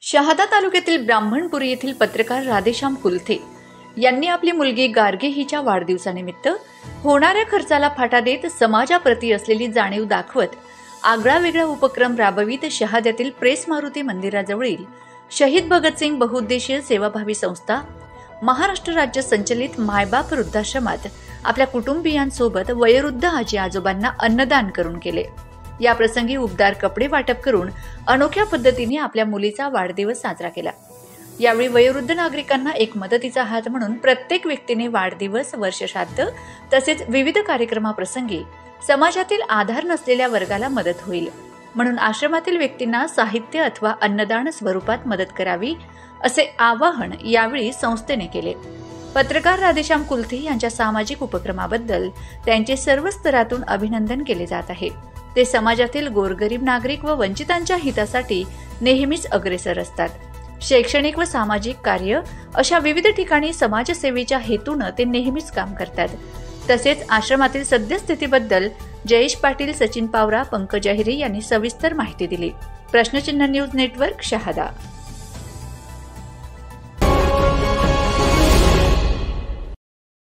शहादा तालुक्यातील ब्राह्मणपुरी येथील पत्रकार राधेश्याम कुलथे यांनी आपली मुलगी गार्गे हिच्या वाढदिवसानिमित्त होणाऱ्या खर्चाला फाटा देत समाजाप्रती असलेली जाणीव दाखवत आगळावेगळा उपक्रम राबवित शहाद्यातील प्रेस मारुती मंदिराजवळील शहीद भगतसिंग बहुउद्देशीय सेवाभावी संस्था महाराष्ट्र राज्य संचलित मायबाप वृद्धाश्रमात आपल्या कुटुंबियांसोबत वयोवृद्ध आजी आजोबांना अन्नदान करून केले। या प्रसंगी उबदार कपडे वाटप करून अनोख्या पद्धतीने आपल्या मुलीचा वाढदिवस साजरा केला। यावेळी वयोवृद्ध नागरिकांना एक मदतीचा हात म्हणून प्रत्येक व्यक्तीने वाढदिवस, वर्षश्राद्ध तसेच विविध कार्यक्रमाप्रसंगी समाजातील आधार नसलेल्या वर्गाला मदत होईल म्हणून आश्रमातील व्यक्तींना साहित्य अथवा अन्नदान स्वरूपात मदत करावी असे आवाहन यावेळी संस्थेने केले। पत्रकार राधेश्याम कुलथे यांच्या सामाजिक उपक्रमाबद्दल त्यांचे सर्व स्तरातून अभिनंदन केले जात आहे। ते समाजातील गोरगरीब नागरिक व वंचितांच्या हितासाठी नेहमीच अग्रेसर असतात। शैक्षणिक व सामाजिक कार्य अशा विविध ठिकाणी समाजसेवेच्या हेतूने ते नेहमीच काम करतात। तसेच आश्रमातील सद्यस्थितीबद्दल जयेश पाटील, सचिन पावरा, पंकज अहिरे यांनी सविस्तर माहिती दिली। प्रश्नचिन्ह न्यूज नेटवर्क, शहादा।